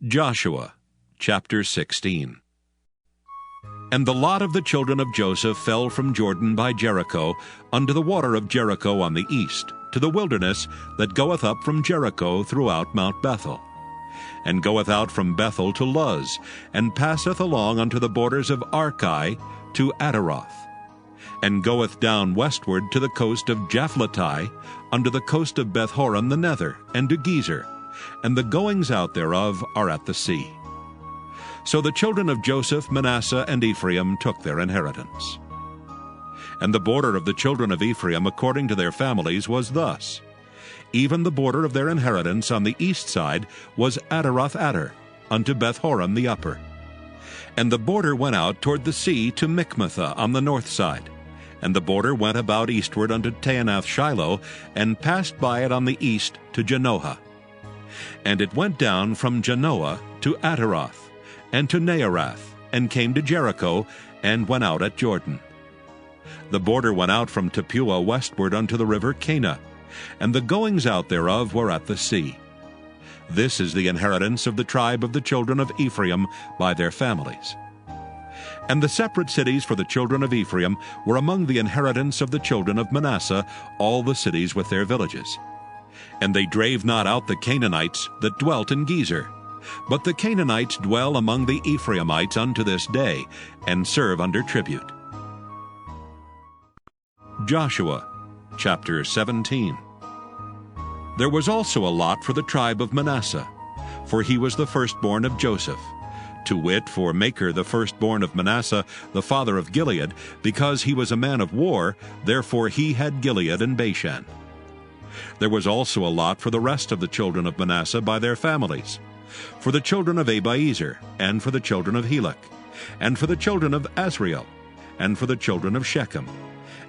Joshua chapter 16. And the lot of the children of Joseph fell from Jordan by Jericho unto the water of Jericho on the east, to the wilderness that goeth up from Jericho throughout Mount Bethel, and goeth out from Bethel to Luz, and passeth along unto the borders of Archi to Ataroth, and goeth down westward to the coast of Japhleti, unto the coast of Bethhoron the nether, and to Gezer, and the goings out thereof are at the sea. So the children of Joseph, Manasseh, and Ephraim took their inheritance. And the border of the children of Ephraim according to their families was thus. Even the border of their inheritance on the east side was Ataroth Adar, unto Bethhoron the upper. And the border went out toward the sea to Michmethah on the north side. And the border went about eastward unto Taanath Shiloh, and passed by it on the east to Janoah. And it went down from Janoah to Ataroth, and to Naarath, and came to Jericho, and went out at Jordan. The border went out from Tappuah westward unto the river Cana, and the goings out thereof were at the sea. This is the inheritance of the tribe of the children of Ephraim by their families. And the separate cities for the children of Ephraim were among the inheritance of the children of Manasseh, all the cities with their villages. And they drave not out the Canaanites that dwelt in Gezer, but the Canaanites dwell among the Ephraimites unto this day, and serve under tribute. Joshua chapter 17. There was also a lot for the tribe of Manasseh, for he was the firstborn of Joseph, to wit, for Machir the firstborn of Manasseh, the father of Gilead, because he was a man of war, therefore he had Gilead and Bashan. There was also a lot for the rest of the children of Manasseh by their families, for the children of Abiezer, and for the children of Helek, and for the children of Asriel, and for the children of Shechem,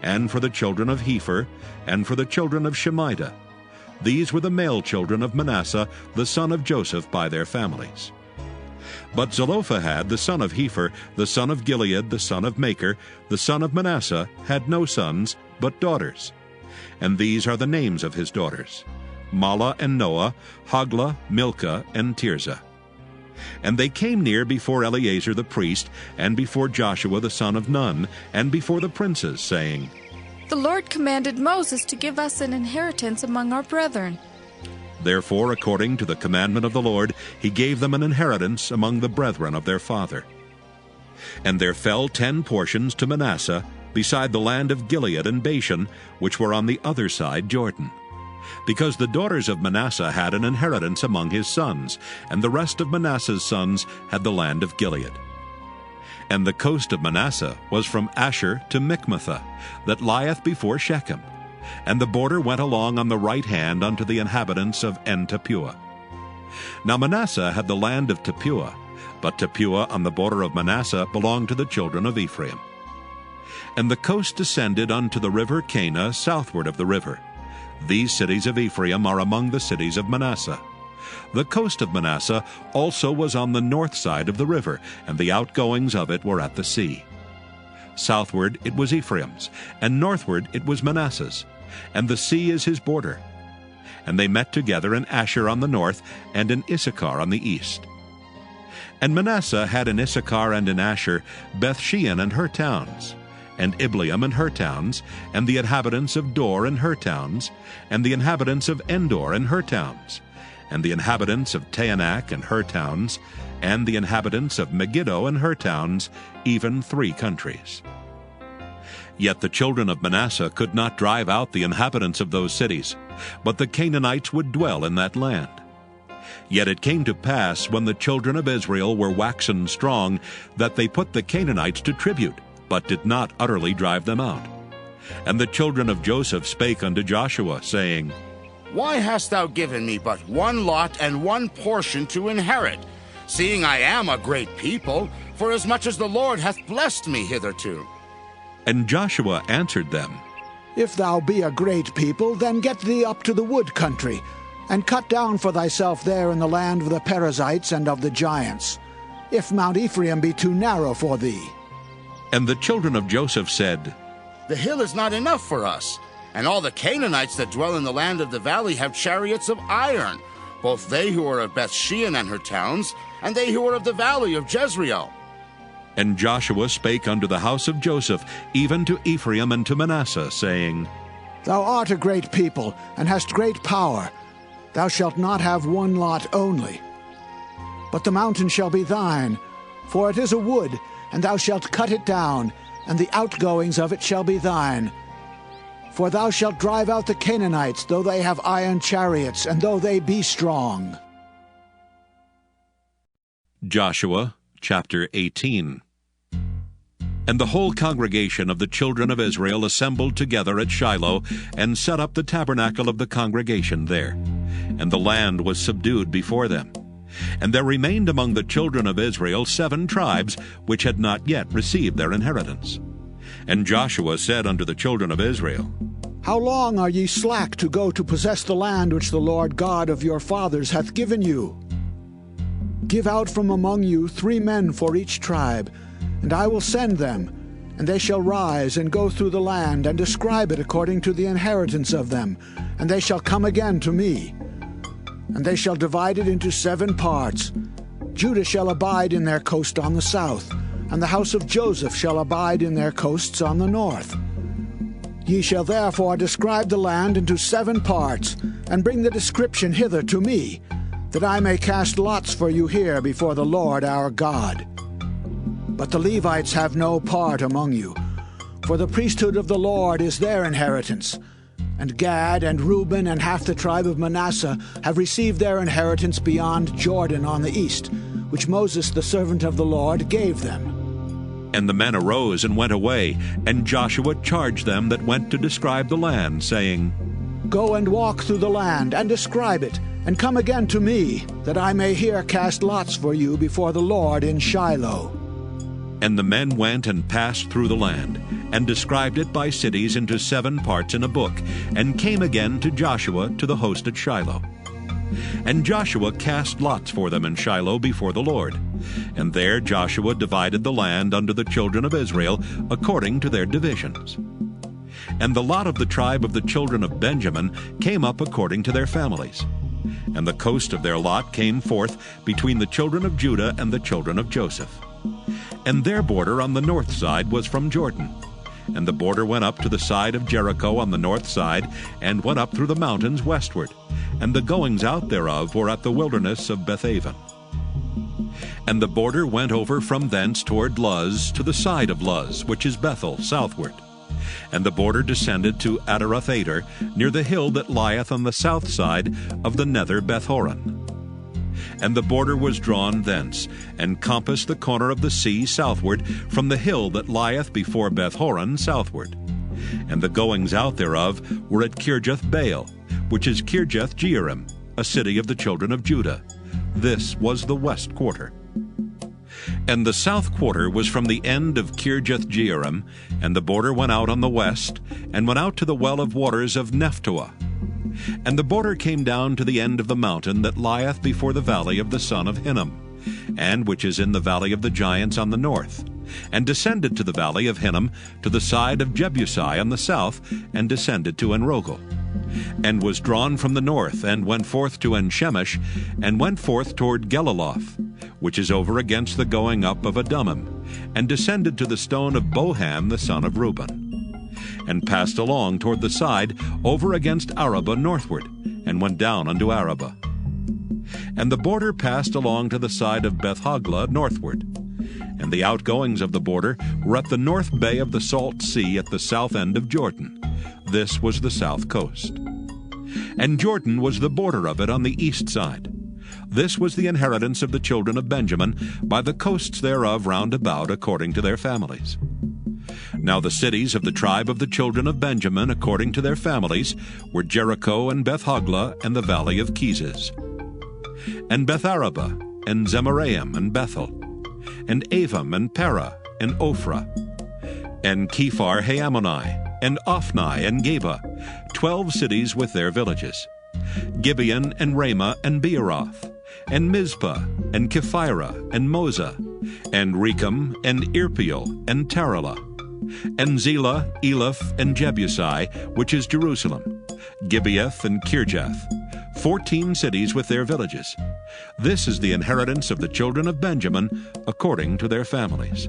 and for the children of Hepher, and for the children of Shemida. These were the male children of Manasseh, the son of Joseph, by their families. But Zelophehad, the son of Hepher, the son of Gilead, the son of Machir, the son of Manasseh, had no sons, but daughters. And these are the names of his daughters: Mahlah and Noah, Hoglah, Milcah, and Tirzah. And they came near before Eleazar the priest, and before Joshua the son of Nun, and before the princes, saying, The Lord commanded Moses to give us an inheritance among our brethren. Therefore, according to the commandment of the Lord, he gave them an inheritance among the brethren of their father. And there fell 10 portions to Manasseh, beside the land of Gilead and Bashan, which were on the other side Jordan, because the daughters of Manasseh had an inheritance among his sons, and the rest of Manasseh's sons had the land of Gilead. And the coast of Manasseh was from Asher to Michmethah, that lieth before Shechem, and the border went along on the right hand unto the inhabitants of En-Tappuah. Now Manasseh had the land of Tappuah, but Tappuah on the border of Manasseh belonged to the children of Ephraim. And the coast descended unto the river Cana southward of the river. These cities of Ephraim are among the cities of Manasseh. The coast of Manasseh also was on the north side of the river, and the outgoings of it were at the sea. Southward it was Ephraim's, and northward it was Manasseh's, and the sea is his border. And they met together in Asher on the north, and in Issachar on the east. And Manasseh had in Issachar and in Asher Bethshean and her towns, and Ibleam and her towns, and the inhabitants of Dor and her towns, and the inhabitants of Endor and her towns, and the inhabitants of Taanach and her towns, and the inhabitants of Megiddo and her towns, even 3 countries. Yet the children of Manasseh could not drive out the inhabitants of those cities, but the Canaanites would dwell in that land. Yet it came to pass, when the children of Israel were waxen strong, that they put the Canaanites to tribute, but did not utterly drive them out. And the children of Joseph spake unto Joshua, saying, Why hast thou given me but one lot and one portion to inherit, seeing I am a great people, forasmuch as the Lord hath blessed me hitherto? And Joshua answered them, If thou be a great people, then get thee up to the wood country, and cut down for thyself there in the land of the Perizzites and of the giants, if Mount Ephraim be too narrow for thee. And the children of Joseph said, The hill is not enough for us, and all the Canaanites that dwell in the land of the valley have chariots of iron, both they who are of Beth-shean and her towns, and they who are of the valley of Jezreel. And Joshua spake unto the house of Joseph, even to Ephraim and to Manasseh, saying, Thou art a great people, and hast great power. Thou shalt not have one lot only. But the mountain shall be thine, for it is a wood, and thou shalt cut it down, and the outgoings of it shall be thine. For thou shalt drive out the Canaanites, though they have iron chariots, and though they be strong. Joshua chapter 18. And the whole congregation of the children of Israel assembled together at Shiloh, and set up the tabernacle of the congregation there. And the land was subdued before them. And there remained among the children of Israel 7 tribes, which had not yet received their inheritance. And Joshua said unto the children of Israel, How long are ye slack to go to possess the land which the Lord God of your fathers hath given you? Give out from among you 3 men for each tribe, and I will send them, and they shall rise and go through the land, and describe it according to the inheritance of them, and they shall come again to me. And they shall divide it into 7 parts. Judah shall abide in their coast on the south, and the house of Joseph shall abide in their coasts on the north. Ye shall therefore describe the land into 7 parts, and bring the description hither to me, that I may cast lots for you here before the Lord our God. But the Levites have no part among you, for the priesthood of the Lord is their inheritance. And Gad and Reuben and half the tribe of Manasseh have received their inheritance beyond Jordan on the east, which Moses the servant of the Lord gave them. And the men arose and went away, and Joshua charged them that went to describe the land, saying, Go and walk through the land, and describe it, and come again to me, that I may here cast lots for you before the Lord in Shiloh. And the men went and passed through the land, and described it by cities into 7 parts in a book, and came again to Joshua to the host at Shiloh. And Joshua cast lots for them in Shiloh before the Lord. And there Joshua divided the land unto the children of Israel according to their divisions. And the lot of the tribe of the children of Benjamin came up according to their families. And the coast of their lot came forth between the children of Judah and the children of Joseph. And their border on the north side was from Jordan. And the border went up to the side of Jericho on the north side, and went up through the mountains westward. And the goings out thereof were at the wilderness of Bethaven. And the border went over from thence toward Luz to the side of Luz, which is Bethel, southward. And the border descended to Adaroth-ader, near the hill that lieth on the south side of the nether Bethhoron. And the border was drawn thence, and compassed the corner of the sea southward, from the hill that lieth before Bethhoron southward. And the goings out thereof were at Kirjath-baal, which is Kirjath-jearim, a city of the children of Judah. This was the west quarter. And the south quarter was from the end of Kirjath-jearim, and the border went out on the west, and went out to the well of waters of Nephtoah. And the border came down to the end of the mountain that lieth before the valley of the son of Hinnom, and which is in the valley of the giants on the north, and descended to the valley of Hinnom to the side of Jebusi on the south, and descended to Enrogel, and was drawn from the north, and went forth to En-shemesh, and went forth toward Geliloth, which is over against the going up of Adummim, and descended to the stone of Bohan the son of Reuben, and passed along toward the side over against Arabah northward, and went down unto Arabah. And the border passed along to the side of Beth-hoglah northward. And the outgoings of the border were at the north bay of the salt sea at the south end of Jordan. This was the south coast. And Jordan was the border of it on the east side. This was the inheritance of the children of Benjamin, by the coasts thereof round about according to their families. Now the cities of the tribe of the children of Benjamin according to their families were Jericho and Beth-hoglah and the valley of Keziz, and Beth-arabah and Zemaraim and Bethel, and Avim and Parah and Ophrah, and Kephar-Haamoni and Ophni and Geba, 12 cities with their villages, Gibeon and Ramah and Beeroth, and Mizpah and Kephirah and Moza, and Rechem and Irpeel and Taralah, and Zelah, Eleph, and Jebusi, which is Jerusalem, Gibeath and Kirjath, 14 cities with their villages. This is the inheritance of the children of Benjamin, according to their families.